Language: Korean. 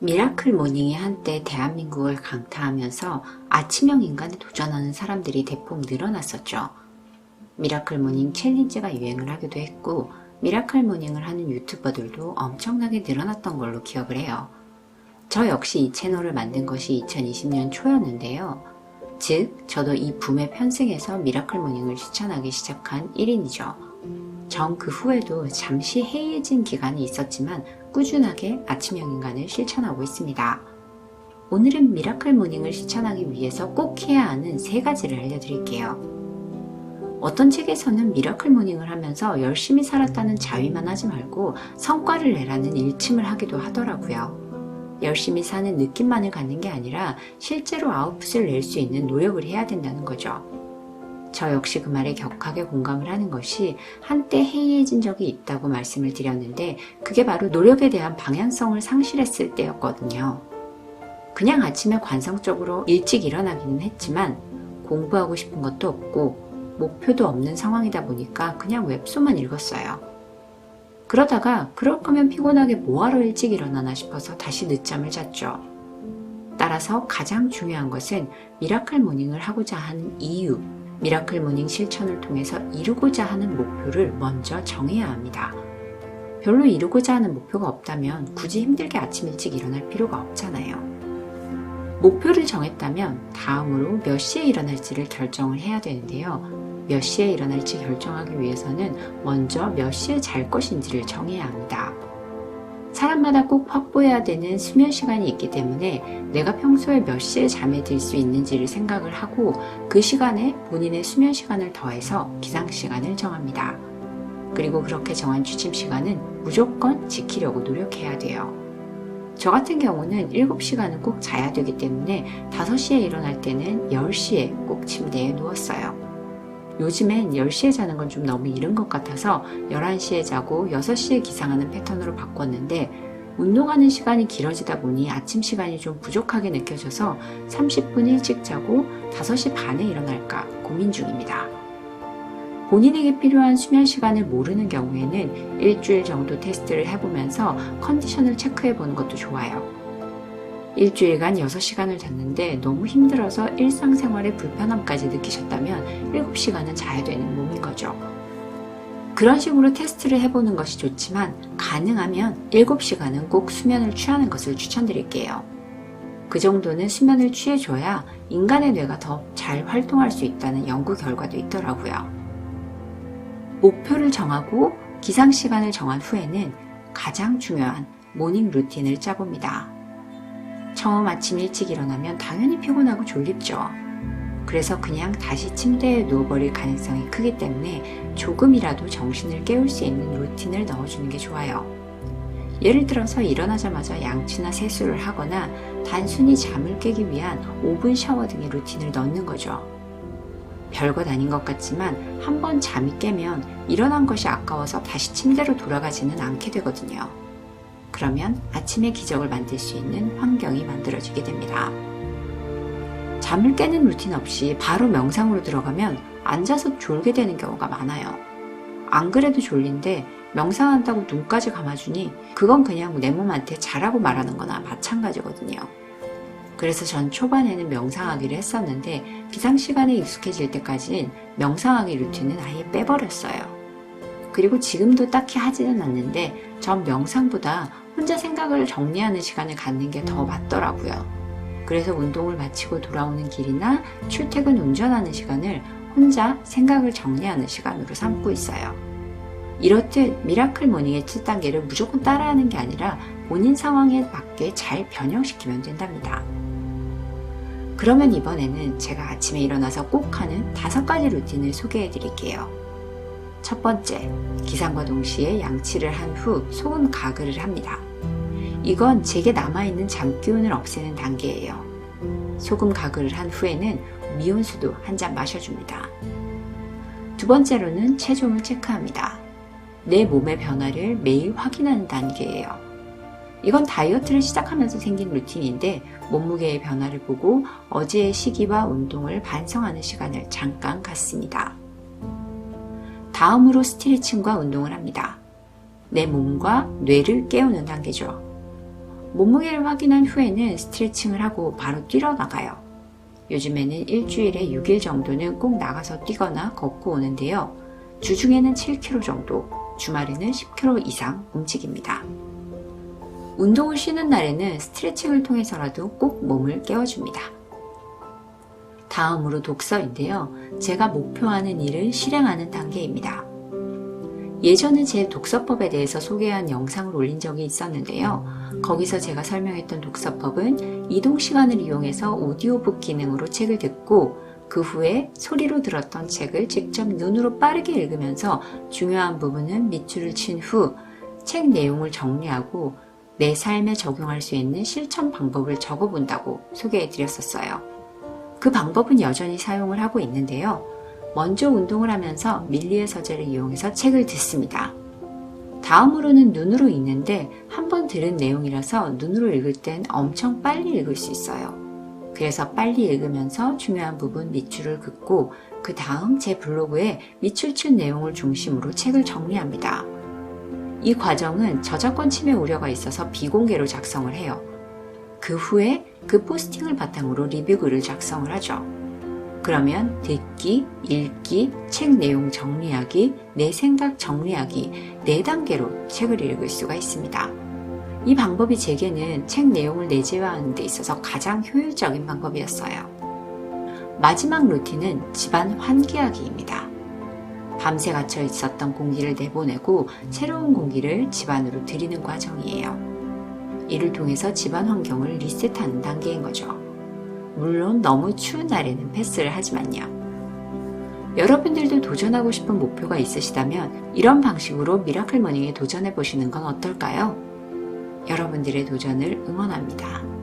미라클 모닝이 한때 대한민국을 강타하면서 아침형 인간에 도전하는 사람들이 대폭 늘어났었죠. 미라클 모닝 챌린지가 유행을 하기도 했고 미라클 모닝을 하는 유튜버들도 엄청나게 늘어났던 걸로 기억을 해요. 저 역시 이 채널을 만든 것이 2020년 초였는데요. 즉 저도 이 붐에 편승해서 미라클 모닝을 추천하기 시작한 1인이죠. 전 그 후에도 잠시 해이해진 기간이 있었지만 꾸준하게 아침형 인간을 실천하고 있습니다. 오늘은 미라클 모닝을 실천하기 위해서 꼭 해야 하는 3가지를 알려드릴게요. 어떤 책에서는 미라클 모닝을 하면서 열심히 살았다는 자위만 하지 말고 성과를 내라는 일침을 하기도 하더라고요. 열심히 사는 느낌만을 갖는 게 아니라 실제로 아웃풋을 낼 수 있는 노력을 해야 된다는 거죠. 저 역시 그 말에 격하게 공감을 하는 것이 한때 해이해진 적이 있다고 말씀을 드렸는데 그게 바로 노력에 대한 방향성을 상실했을 때였거든요. 그냥 아침에 관성적으로 일찍 일어나기는 했지만 공부하고 싶은 것도 없고 목표도 없는 상황이다 보니까 그냥 웹소만 읽었어요. 그러다가 그럴 거면 피곤하게 뭐하러 일찍 일어나나 싶어서 다시 늦잠을 잤죠. 따라서 가장 중요한 것은 미라클 모닝을 하고자 하는 이유, 미라클 모닝 실천을 통해서 이루고자 하는 목표를 먼저 정해야 합니다. 별로 이루고자 하는 목표가 없다면 굳이 힘들게 아침 일찍 일어날 필요가 없잖아요. 목표를 정했다면 다음으로 몇 시에 일어날지를 결정을 해야 되는데요. 몇 시에 일어날지 결정하기 위해서는 먼저 몇 시에 잘 것인지를 정해야 합니다. 사람마다 꼭 확보해야 되는 수면 시간이 있기 때문에 내가 평소에 몇 시에 잠에 들 수 있는지를 생각을 하고 그 시간에 본인의 수면 시간을 더해서 기상 시간을 정합니다. 그리고 그렇게 정한 취침 시간은 무조건 지키려고 노력해야 돼요. 저 같은 경우는 7시간은 꼭 자야 되기 때문에 5시에 일어날 때는 10시에 꼭 침대에 누웠어요. 요즘엔 10시에 자는 건 좀 너무 이른 것 같아서 11시에 자고 6시에 기상하는 패턴으로 바꿨는데 운동하는 시간이 길어지다 보니 아침 시간이 좀 부족하게 느껴져서 30분 일찍 자고 5시 반에 일어날까 고민 중입니다. 본인에게 필요한 수면 시간을 모르는 경우에는 일주일 정도 테스트를 해보면서 컨디션을 체크해보는 것도 좋아요. 일주일간 6시간을 잤는데 너무 힘들어서 일상생활에 불편함까지 느끼셨다면 7시간은 자야 되는 몸인 거죠. 그런 식으로 테스트를 해보는 것이 좋지만 가능하면 7시간은 꼭 수면을 취하는 것을 추천드릴게요. 그 정도는 수면을 취해줘야 인간의 뇌가 더 잘 활동할 수 있다는 연구 결과도 있더라고요. 목표를 정하고 기상시간을 정한 후에는 가장 중요한 모닝 루틴을 짜봅니다. 처음 아침 일찍 일어나면 당연히 피곤하고 졸립죠. 그래서 그냥 다시 침대에 누워버릴 가능성이 크기 때문에 조금이라도 정신을 깨울 수 있는 루틴을 넣어주는 게 좋아요. 예를 들어서 일어나자마자 양치나 세수를 하거나 단순히 잠을 깨기 위한 5분 샤워 등의 루틴을 넣는 거죠. 별것 아닌 것 같지만 한번 잠이 깨면 일어난 것이 아까워서 다시 침대로 돌아가지는 않게 되거든요. 그러면 아침의 기적을 만들 수 있는 환경이 만들어지게 됩니다. 잠을 깨는 루틴 없이 바로 명상으로 들어가면 앉아서 졸게 되는 경우가 많아요. 안 그래도 졸린데 명상한다고 눈까지 감아주니 그건 그냥 내 몸한테 자라고 말하는 거나 마찬가지거든요. 그래서 전 초반에는 명상하기를 했었는데 기상시간에 익숙해질 때까지는 명상하기 루틴은 아예 빼버렸어요. 그리고 지금도 딱히 하지는 않는데 전 명상보다 혼자 생각을 정리하는 시간을 갖는 게 더 맞더라고요. 그래서 운동을 마치고 돌아오는 길이나 출퇴근 운전하는 시간을 혼자 생각을 정리하는 시간으로 삼고 있어요. 이렇듯 미라클 모닝의 7단계를 무조건 따라하는 게 아니라 본인 상황에 맞게 잘 변형시키면 된답니다. 그러면 이번에는 제가 아침에 일어나서 꼭 하는 5가지 루틴을 소개해 드릴게요. 첫 번째, 기상과 동시에 양치를 한 후 소금 가글을 합니다. 이건 제게 남아있는 잠기운을 없애는 단계예요. 소금 가글을 한 후에는 미온수도 한 잔 마셔줍니다. 두 번째로는 체중을 체크합니다. 내 몸의 변화를 매일 확인하는 단계예요. 이건 다이어트를 시작하면서 생긴 루틴인데 몸무게의 변화를 보고 어제의 시기와 운동을 반성하는 시간을 잠깐 갖습니다. 다음으로 스트레칭과 운동을 합니다. 내 몸과 뇌를 깨우는 단계죠. 몸무게를 확인한 후에는 스트레칭을 하고 바로 뛰러 나가요. 요즘에는 일주일에 6일 정도는 꼭 나가서 뛰거나 걷고 오는데요. 주중에는 7km 정도, 주말에는 10km 이상 움직입니다. 운동을 쉬는 날에는 스트레칭을 통해서라도 꼭 몸을 깨워줍니다. 다음으로 독서인데요. 제가 목표하는 일을 실행하는 단계입니다. 예전에 제 독서법에 대해서 소개한 영상을 올린 적이 있었는데요. 거기서 제가 설명했던 독서법은 이동 시간을 이용해서 오디오북 기능으로 책을 듣고 그 후에 소리로 들었던 책을 직접 눈으로 빠르게 읽으면서 중요한 부분은 밑줄을 친 후 책 내용을 정리하고 내 삶에 적용할 수 있는 실천 방법을 적어본다고 소개해드렸었어요. 그 방법은 여전히 사용을 하고 있는데요. 먼저 운동을 하면서 밀리의 서재를 이용해서 책을 듣습니다. 다음으로는 눈으로 읽는데 한 번 들은 내용이라서 눈으로 읽을 땐 엄청 빨리 읽을 수 있어요. 그래서 빨리 읽으면서 중요한 부분 밑줄을 긋고 그 다음 제 블로그에 밑줄 친 내용을 중심으로 책을 정리합니다. 이 과정은 저작권 침해 우려가 있어서 비공개로 작성을 해요. 그 후에 그 포스팅을 바탕으로 리뷰글을 작성을 하죠. 그러면 듣기, 읽기, 책 내용 정리하기, 내 생각 정리하기 4단계로 책을 읽을 수가 있습니다. 이 방법이 제게는 책 내용을 내재화하는 데 있어서 가장 효율적인 방법이었어요. 마지막 루틴은 집안 환기하기입니다. 밤새 갇혀 있었던 공기를 내보내고 새로운 공기를 집안으로 들이는 과정이에요. 이를 통해서 집안 환경을 리셋하는 단계인 거죠. 물론 너무 추운 날에는 패스를 하지만요. 여러분들도 도전하고 싶은 목표가 있으시다면 이런 방식으로 미라클 모닝에 도전해 보시는 건 어떨까요? 여러분들의 도전을 응원합니다.